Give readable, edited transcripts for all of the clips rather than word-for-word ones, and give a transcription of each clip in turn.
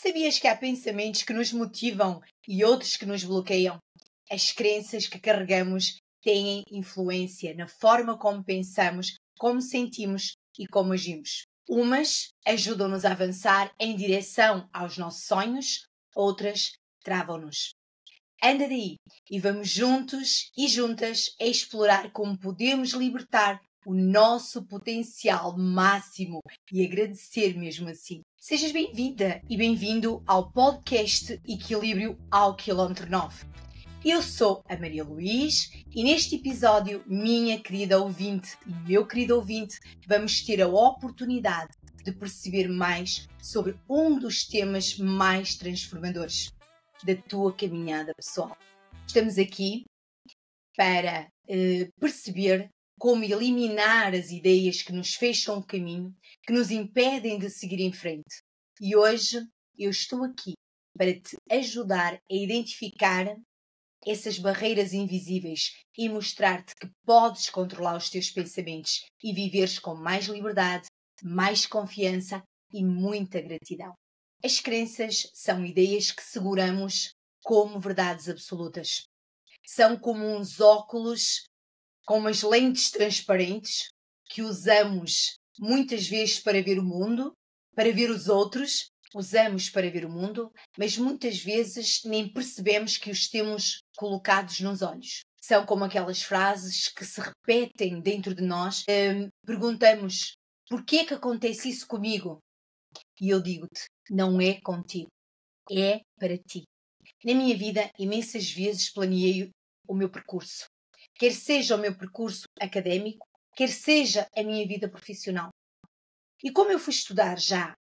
Sabias que há pensamentos que nos motivam e outros que nos bloqueiam? As crenças que carregamos têm influência na forma como pensamos, como sentimos e como agimos. Umas ajudam-nos a avançar em direção aos nossos sonhos, outras travam-nos. Anda daí e vamos juntos e juntas a explorar como podemos libertar o nosso potencial máximo e agradecer mesmo assim. Sejas bem-vinda e bem-vindo ao podcast Equilíbrio ao Quilómetro 9. Eu sou a Maria Luís e neste episódio, minha querida ouvinte e meu querido ouvinte, vamos ter a oportunidade de perceber mais sobre um dos temas mais transformadores da tua caminhada pessoal. Estamos aqui para perceber como eliminar as ideias que nos fecham o caminho, que nos impedem de seguir em frente. E hoje eu estou aqui para te ajudar a identificar essas barreiras invisíveis e mostrar-te que podes controlar os teus pensamentos e viveres com mais liberdade, mais confiança e muita gratidão. As crenças são ideias que seguramos como verdades absolutas. São como uns óculos com umas lentes transparentes que usamos muitas vezes para ver o mundo, para ver os outros. Usamos para ver o mundo, mas muitas vezes nem percebemos que os temos colocados nos olhos. São como aquelas frases que se repetem dentro de nós. Perguntamos, porquê que acontece isso comigo? E eu digo-te, não é contigo, é para ti. Na minha vida, imensas vezes planeei o meu percurso. Quer seja o meu percurso académico, quer seja a minha vida profissional. E como eu fui estudar já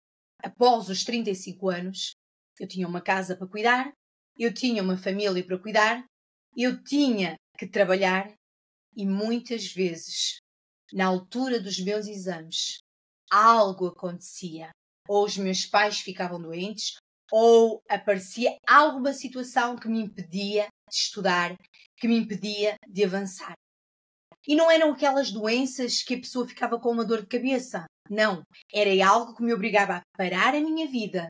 após os 35 anos, eu tinha uma casa para cuidar, eu tinha uma família para cuidar, eu tinha que trabalhar e muitas vezes, na altura dos meus exames, algo acontecia. Ou os meus pais ficavam doentes, ou aparecia alguma situação que me impedia de estudar, que me impedia de avançar. E não eram aquelas doenças que a pessoa ficava com uma dor de cabeça. Não, era algo que me obrigava a parar a minha vida,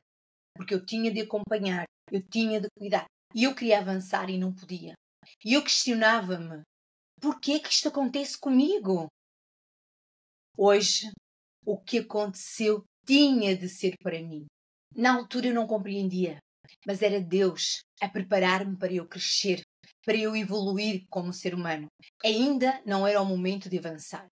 porque eu tinha de acompanhar, eu tinha de cuidar. E eu queria avançar e não podia. E eu questionava-me, porquê que isto acontece comigo? Hoje, o que aconteceu tinha de ser para mim. Na altura eu não compreendia, mas era Deus a preparar-me para eu crescer, para eu evoluir como ser humano. Ainda não era o momento de avançar.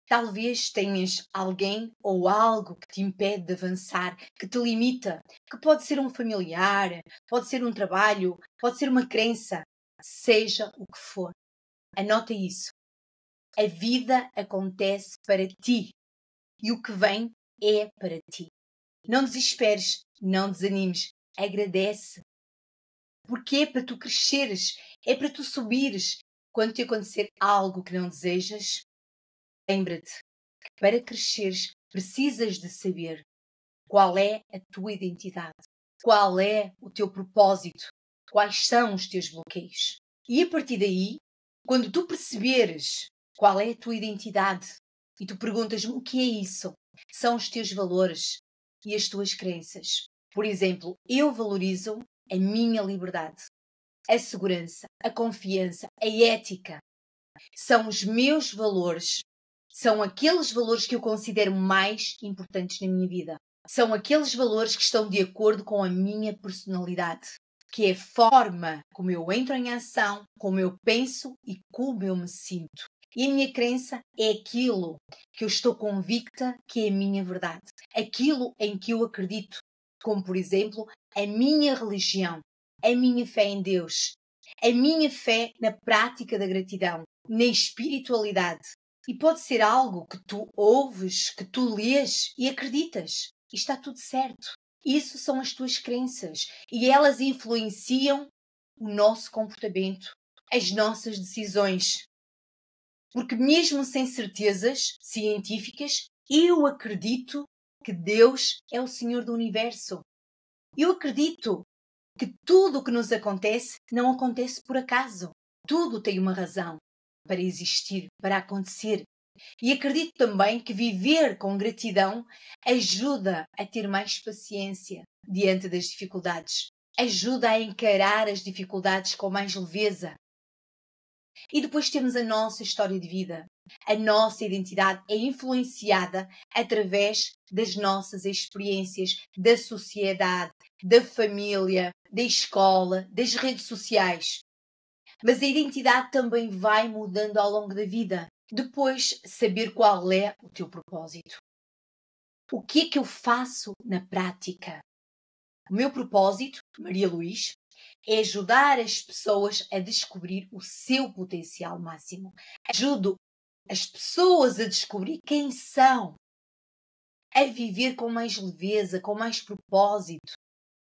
Talvez tenhas alguém ou algo que te impede de avançar, que te limita, que pode ser um familiar, pode ser um trabalho, pode ser uma crença, seja o que for. Anota isso. A vida acontece para ti e o que vem é para ti. Não desesperes, não desanimes, agradece. Porque é para tu cresceres, é para tu subires. Quando te acontecer algo que não desejas, lembra-te que para cresceres precisas de saber qual é a tua identidade, qual é o teu propósito, quais são os teus bloqueios. E a partir daí, quando tu perceberes qual é a tua identidade e tu perguntas-me o que é isso, são os teus valores e as tuas crenças. Por exemplo, eu valorizo a minha liberdade, a segurança, a confiança, a ética. São os meus valores. São aqueles valores que eu considero mais importantes na minha vida. São aqueles valores que estão de acordo com a minha personalidade, que é a forma como eu entro em ação, como eu penso e como eu me sinto. E a minha crença é aquilo que eu estou convicta que é a minha verdade. Aquilo em que eu acredito, como por exemplo, a minha religião, a minha fé em Deus, a minha fé na prática da gratidão, na espiritualidade. E pode ser algo que tu ouves, que tu lês e acreditas. E está tudo certo. Isso são as tuas crenças. E elas influenciam o nosso comportamento, as nossas decisões. Porque mesmo sem certezas científicas, eu acredito que Deus é o Senhor do Universo. Eu acredito que tudo o que nos acontece não acontece por acaso. Tudo tem uma razão para existir, para acontecer. E acredito também que viver com gratidão ajuda a ter mais paciência, diante das dificuldades. Ajuda a encarar as dificuldades com mais leveza. E depois temos a nossa história de vida. A nossa identidade é influenciada através das nossas experiências, da sociedade, da família, da escola, das redes sociais. Mas a identidade também vai mudando ao longo da vida. Depois, saber qual é o teu propósito. O que é que eu faço na prática? O meu propósito, Maria Luís, é ajudar as pessoas a descobrir o seu potencial máximo. Ajudo as pessoas a descobrir quem são, a viver com mais leveza, com mais propósito.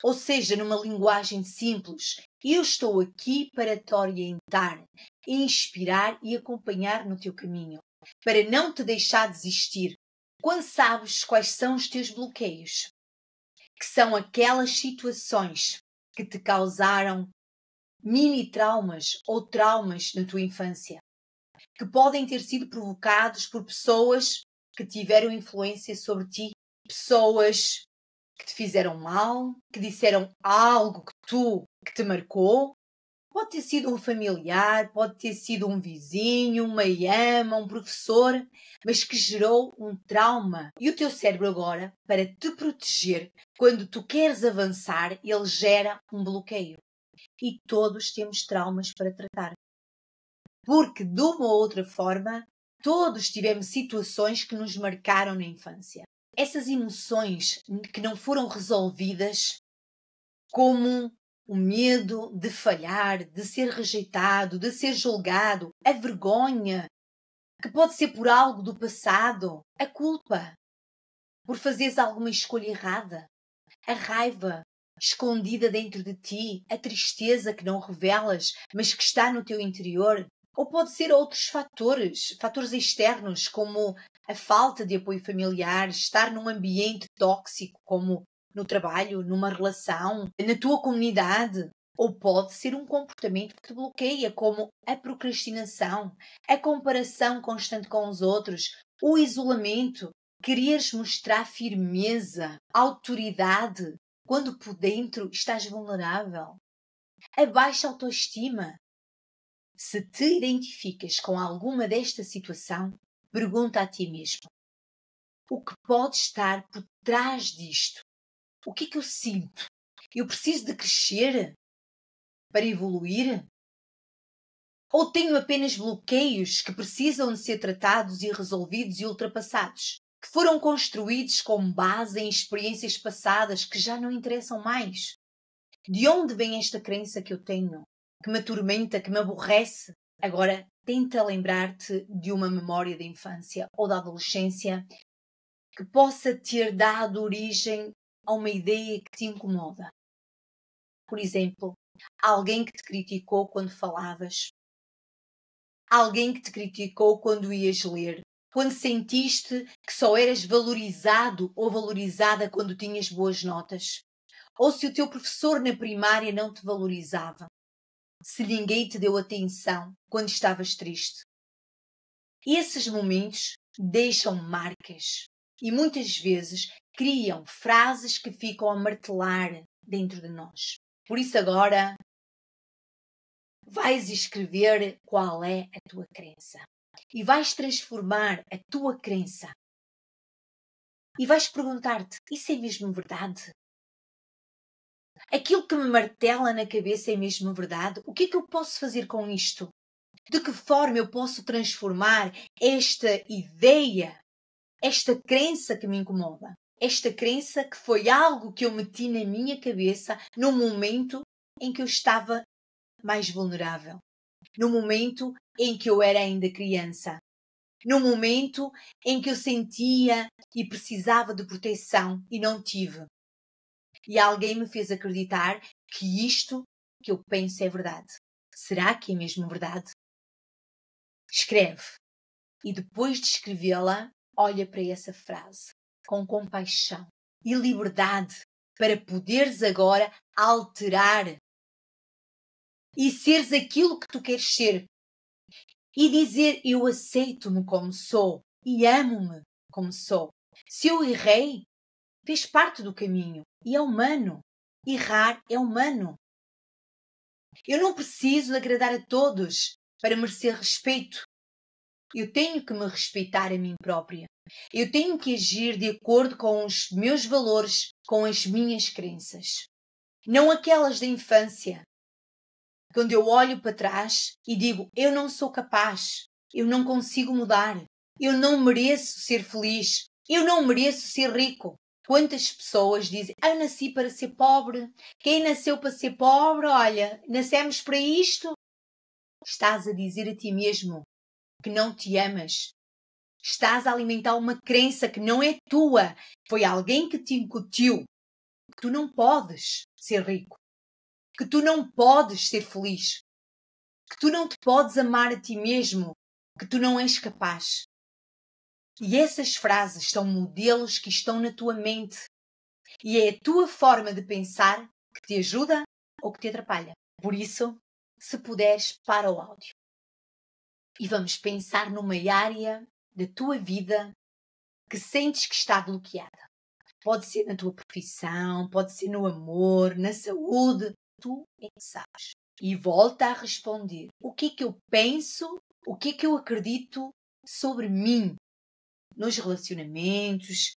Ou seja, numa linguagem simples, eu estou aqui para te orientar, inspirar e acompanhar no teu caminho, para não te deixar desistir. Quando sabes quais são os teus bloqueios, que são aquelas situações que te causaram mini traumas ou traumas na tua infância, que podem ter sido provocados por pessoas que tiveram influência sobre ti, pessoas que te fizeram mal, que disseram algo que te marcou. Pode ter sido um familiar, pode ter sido um vizinho, uma ama, um professor, mas que gerou um trauma. E o teu cérebro agora, para te proteger, quando tu queres avançar, ele gera um bloqueio. E todos temos traumas para tratar. Porque, de uma ou outra forma, todos tivemos situações que nos marcaram na infância. Essas emoções que não foram resolvidas, como o medo de falhar, de ser rejeitado, de ser julgado, a vergonha, que pode ser por algo do passado, a culpa, por fazeres alguma escolha errada, a raiva escondida dentro de ti, a tristeza que não revelas, mas que está no teu interior. Ou pode ser outros fatores externos, como a falta de apoio familiar, estar num ambiente tóxico, como no trabalho, numa relação, na tua comunidade. Ou pode ser um comportamento que te bloqueia, como a procrastinação, a comparação constante com os outros, o isolamento, quereres mostrar firmeza, autoridade, quando por dentro estás vulnerável, a baixa autoestima. Se te identificas com alguma desta situação, pergunta a ti mesmo: o que pode estar por trás disto? O que é que eu sinto? Eu preciso de crescer para evoluir? Ou tenho apenas bloqueios que precisam de ser tratados e resolvidos e ultrapassados? Que foram construídos com base em experiências passadas que já não interessam mais? De onde vem esta crença que eu tenho? Que me atormenta, que me aborrece? Agora, tenta lembrar-te de uma memória da infância ou da adolescência que possa ter dado origem a uma ideia que te incomoda. Por exemplo, alguém que te criticou quando falavas. Alguém que te criticou quando ias ler. Quando sentiste que só eras valorizado ou valorizada quando tinhas boas notas. Ou se o teu professor na primária não te valorizava. Se ninguém te deu atenção quando estavas triste. Esses momentos deixam marcas e muitas vezes criam frases que ficam a martelar dentro de nós. Por isso agora vais escrever qual é a tua crença e vais transformar a tua crença e vais perguntar-te: isso é mesmo verdade? Aquilo que me martela na cabeça é mesmo verdade? O que é que eu posso fazer com isto? De que forma eu posso transformar esta ideia, esta crença que me incomoda? Esta crença que foi algo que eu meti na minha cabeça no momento em que eu estava mais vulnerável. No momento em que eu era ainda criança. No momento em que eu sentia e precisava de proteção e não tive. E alguém me fez acreditar que isto que eu penso é verdade. Será que é mesmo verdade? Escreve. E depois de escrevê-la, olha para essa frase com compaixão e liberdade para poderes agora alterar e seres aquilo que tu queres ser. E dizer: eu aceito-me como sou e amo-me como sou. Se eu errei, Fez parte do caminho e é humano. Errar é humano. Eu não preciso agradar a todos para merecer respeito. Eu tenho que me respeitar a mim própria. Eu tenho que agir de acordo com os meus valores, com as minhas crenças. Não aquelas da infância, quando eu olho para trás e digo, eu não sou capaz, eu não consigo mudar, eu não mereço ser feliz, eu não mereço ser rico. Quantas pessoas dizem, eu nasci para ser pobre, quem nasceu para ser pobre, olha, nascemos para isto. Estás a dizer a ti mesmo que não te amas. Estás a alimentar uma crença que não é tua. Foi alguém que te incutiu que tu não podes ser rico, que tu não podes ser feliz, que tu não te podes amar a ti mesmo, que tu não és capaz. E essas frases são modelos que estão na tua mente. E é a tua forma de pensar que te ajuda ou que te atrapalha. Por isso, se puderes, para o áudio. E vamos pensar numa área da tua vida que sentes que está bloqueada. Pode ser na tua profissão, pode ser no amor, na saúde. Tu é que sabes. E volta a responder. O que é que eu penso? O que é que eu acredito sobre mim? Nos relacionamentos,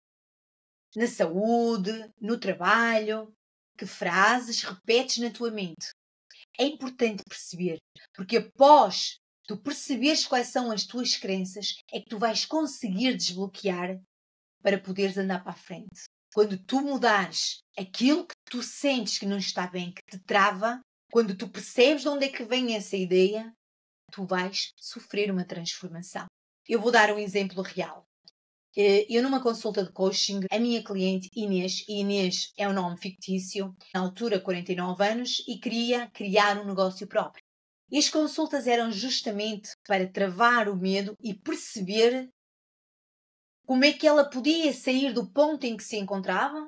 na saúde, no trabalho. Que frases repetes na tua mente? É importante perceber, porque após tu perceberes quais são as tuas crenças, é que tu vais conseguir desbloquear para poderes andar para a frente. Quando tu mudares aquilo que tu sentes que não está bem, que te trava, quando tu percebes de onde é que vem essa ideia, tu vais sofrer uma transformação. Eu vou dar um exemplo real. Eu numa consulta de coaching, a minha cliente Inês, e Inês é um nome fictício, na altura 49 anos, e queria criar um negócio próprio. E as consultas eram justamente para travar o medo e perceber como é que ela podia sair do ponto em que se encontrava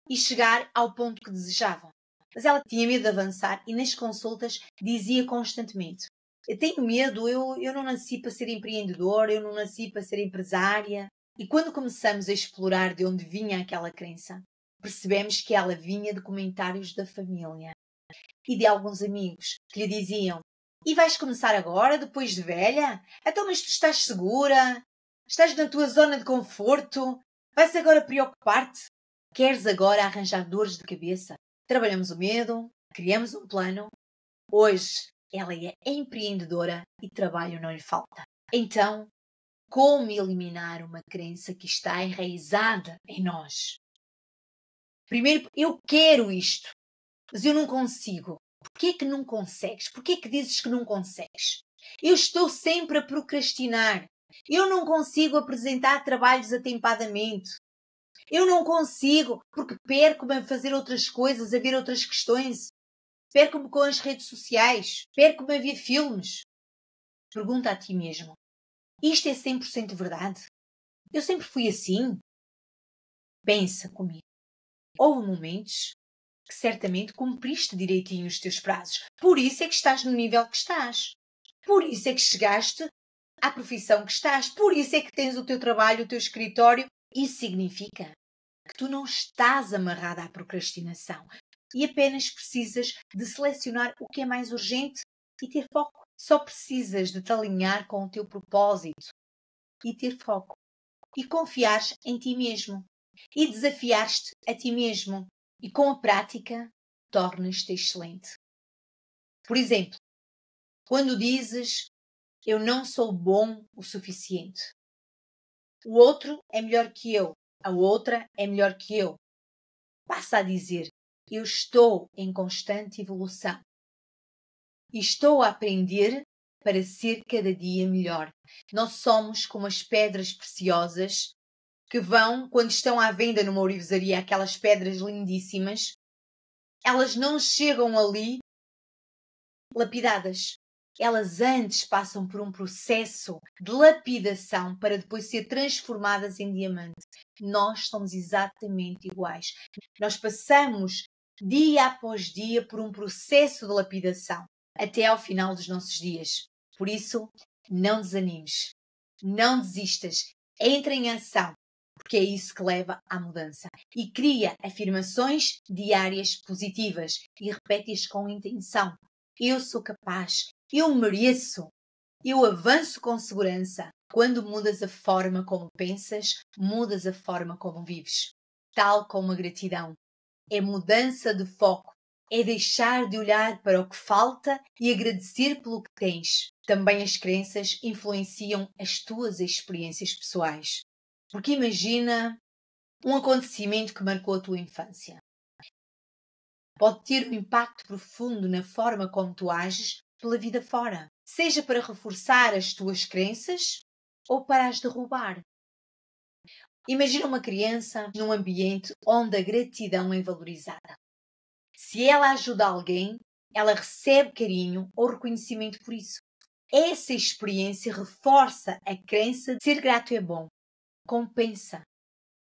e chegar ao ponto que desejava. Mas ela tinha medo de avançar e nas consultas dizia constantemente, eu tenho medo, eu não nasci para ser empreendedora, eu não nasci para ser empresária. E quando começamos a explorar de onde vinha aquela crença, percebemos que ela vinha de comentários da família e de alguns amigos que lhe diziam, e vais começar agora, depois de velha? Então, mas tu estás segura? Estás na tua zona de conforto? Vais agora preocupar-te? Queres agora arranjar dores de cabeça? Trabalhamos o medo, criamos um plano. Hoje ela é empreendedora e trabalho não lhe falta. Então, como eliminar uma crença que está enraizada em nós? Primeiro, eu quero isto, mas eu não consigo. Porquê que não consegues? Porquê que dizes que não consegues? Eu estou sempre a procrastinar. Eu não consigo apresentar trabalhos atempadamente. Eu não consigo porque perco-me a fazer outras coisas, a ver outras questões. Perco-me com as redes sociais. Perco-me a ver filmes. Pergunta a ti mesmo. Isto é 100% verdade? Eu sempre fui assim? Pensa comigo. Houve momentos que certamente cumpriste direitinho os teus prazos. Por isso é que estás no nível que estás. Por isso é que chegaste à profissão que estás. Por isso é que tens o teu trabalho, o teu escritório. Isso significa que tu não estás amarrada à procrastinação e apenas precisas de selecionar o que é mais urgente e ter foco. Só precisas de te alinhar com o teu propósito e ter foco. E confiares em ti mesmo. E desafiares-te a ti mesmo. E com a prática, tornas-te excelente. Por exemplo, quando dizes, eu não sou bom o suficiente. O outro é melhor que eu. A outra é melhor que eu. Passa a dizer, eu estou em constante evolução. E estou a aprender para ser cada dia melhor. Nós somos como as pedras preciosas que vão, quando estão à venda numa ourivesaria, aquelas pedras lindíssimas, elas não chegam ali lapidadas. Elas antes passam por um processo de lapidação para depois ser transformadas em diamante. Nós somos exatamente iguais. Nós passamos dia após dia por um processo de lapidação até ao final dos nossos dias. Por isso, não desanimes. Não desistas. Entra em ação. porque é isso que leva à mudança. E cria afirmações diárias positivas e repete-as com intenção. Eu sou capaz, eu mereço, eu avanço com segurança. Quando mudas a forma como pensas, mudas a forma como vives. Tal como a gratidão. É mudança de foco. É deixar de olhar para o que falta e agradecer pelo que tens. Também as crenças influenciam as tuas experiências pessoais. Porque imagina um acontecimento que marcou a tua infância. Pode ter um impacto profundo na forma como tu ages pela vida fora. Seja para reforçar as tuas crenças ou para as derrubar. Imagina uma criança num ambiente onde a gratidão é valorizada. Se ela ajuda alguém, ela recebe carinho ou reconhecimento por isso. Essa experiência reforça a crença de ser grato é bom, compensa.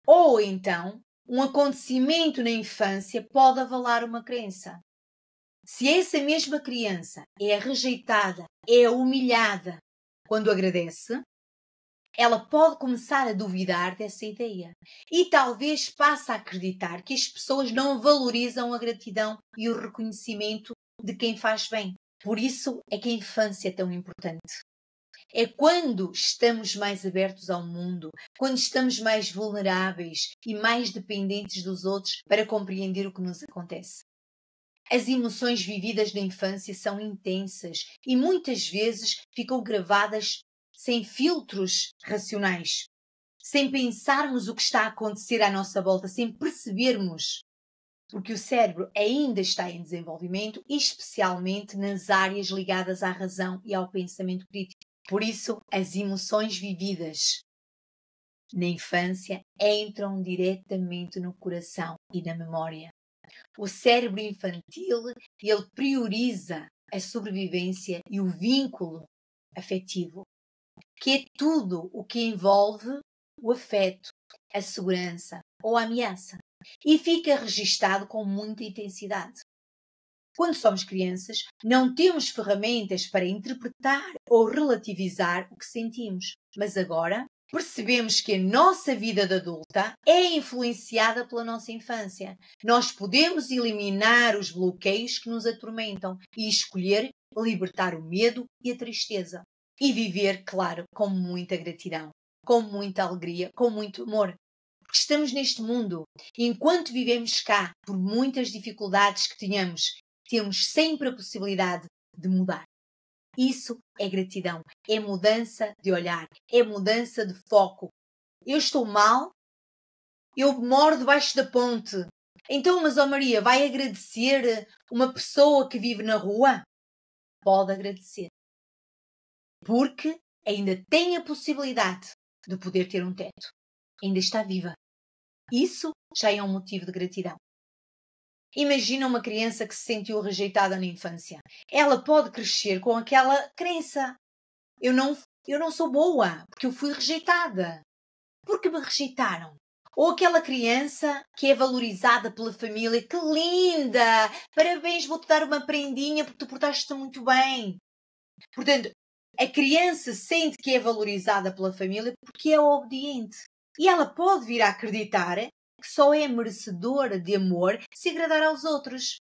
Ou então, um acontecimento na infância pode avalar uma crença. Se essa mesma criança é rejeitada, é humilhada quando agradece, ela pode começar a duvidar dessa ideia e talvez passe a acreditar que as pessoas não valorizam a gratidão e o reconhecimento de quem faz bem. Por isso é que a infância é tão importante. É quando estamos mais abertos ao mundo, quando estamos mais vulneráveis e mais dependentes dos outros para compreender o que nos acontece. As emoções vividas na infância são intensas e muitas vezes ficam gravadas sem filtros racionais, sem pensarmos o que está a acontecer à nossa volta, sem percebermos, porque o cérebro ainda está em desenvolvimento, especialmente nas áreas ligadas à razão e ao pensamento crítico. Por isso, as emoções vividas na infância entram diretamente no coração e na memória. O cérebro infantil, ele prioriza a sobrevivência e o vínculo afetivo, que é tudo o que envolve o afeto, a segurança ou a ameaça, e fica registado com muita intensidade. Quando somos crianças, não temos ferramentas para interpretar ou relativizar o que sentimos, mas agora percebemos que a nossa vida de adulta é influenciada pela nossa infância. Nós podemos eliminar os bloqueios que nos atormentam e escolher libertar o medo e a tristeza. E viver, claro, com muita gratidão, com muita alegria, com muito amor. Porque estamos neste mundo. Enquanto vivemos cá, por muitas dificuldades que tenhamos, temos sempre a possibilidade de mudar. Isso é gratidão, é mudança de olhar, é mudança de foco. Eu estou mal, eu moro debaixo da ponte. Então, mas Maria, vai agradecer uma pessoa que vive na rua? Pode agradecer. Porque ainda tem a possibilidade de poder ter um teto. Ainda está viva. Isso já é um motivo de gratidão. Imagina uma criança que se sentiu rejeitada na infância. Ela pode crescer com aquela crença. Eu não sou boa, porque eu fui rejeitada. Porque me rejeitaram. Ou aquela criança que é valorizada pela família. Que linda! Parabéns, vou-te dar uma prendinha porque tu portaste-te muito bem. Portanto, a criança sente que é valorizada pela família porque é obediente. E ela pode vir a acreditar que só é merecedora de amor se agradar aos outros.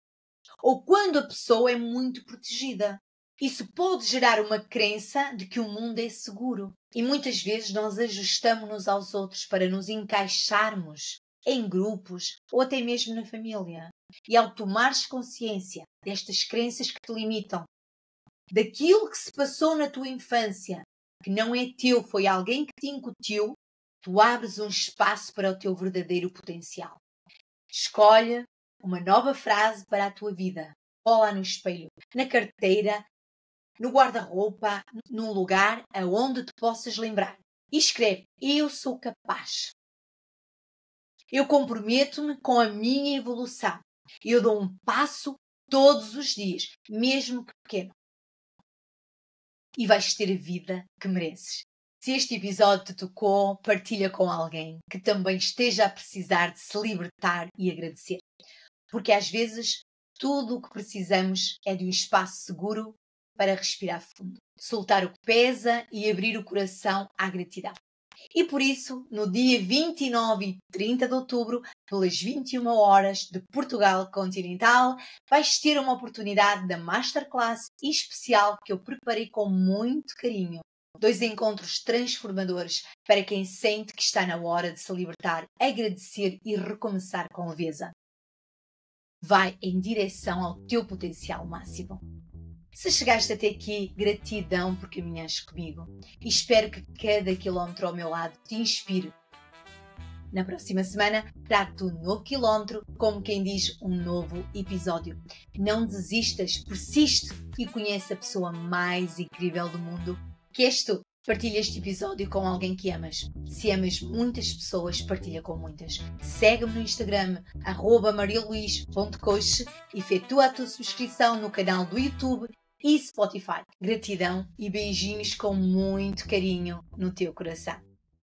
Ou quando a pessoa é muito protegida. Isso pode gerar uma crença de que o mundo é seguro. E muitas vezes nós ajustamos-nos aos outros para nos encaixarmos em grupos ou até mesmo na família. E ao tomares consciência destas crenças que te limitam, daquilo que se passou na tua infância, que não é teu, foi alguém que te incutiu, tu abres um espaço para o teu verdadeiro potencial. Escolhe uma nova frase para a tua vida. Cola no espelho, na carteira, no guarda-roupa, num lugar aonde te possas lembrar. E escreve: eu sou capaz. Eu comprometo-me com a minha evolução. Eu dou um passo todos os dias, mesmo que pequeno. E vais ter a vida que mereces. Se este episódio te tocou, partilha com alguém que também esteja a precisar de se libertar e agradecer. Porque às vezes tudo o que precisamos é de um espaço seguro para respirar fundo, soltar o que pesa e abrir o coração à gratidão. E por isso, no dia 29 e 30 de outubro, pelas 21 horas de Portugal continental, vais ter uma oportunidade da Masterclass especial que eu preparei com muito carinho. 2 encontros transformadores para quem sente que está na hora de se libertar, agradecer e recomeçar com leveza. Vai em direção ao teu potencial máximo. Se chegaste até aqui, gratidão por caminhares comigo e espero que cada quilómetro ao meu lado te inspire. Na próxima semana, trago-te um novo quilómetro, como quem diz, um novo episódio. Não desistas, persiste e conhece a pessoa mais incrível do mundo, que és tu. Partilha este episódio com alguém que amas. Se amas muitas pessoas, partilha com muitas. Segue-me no Instagram, @marialuis.coach, e efetua a tua subscrição no canal do YouTube e Spotify. Gratidão e beijinhos com muito carinho no teu coração.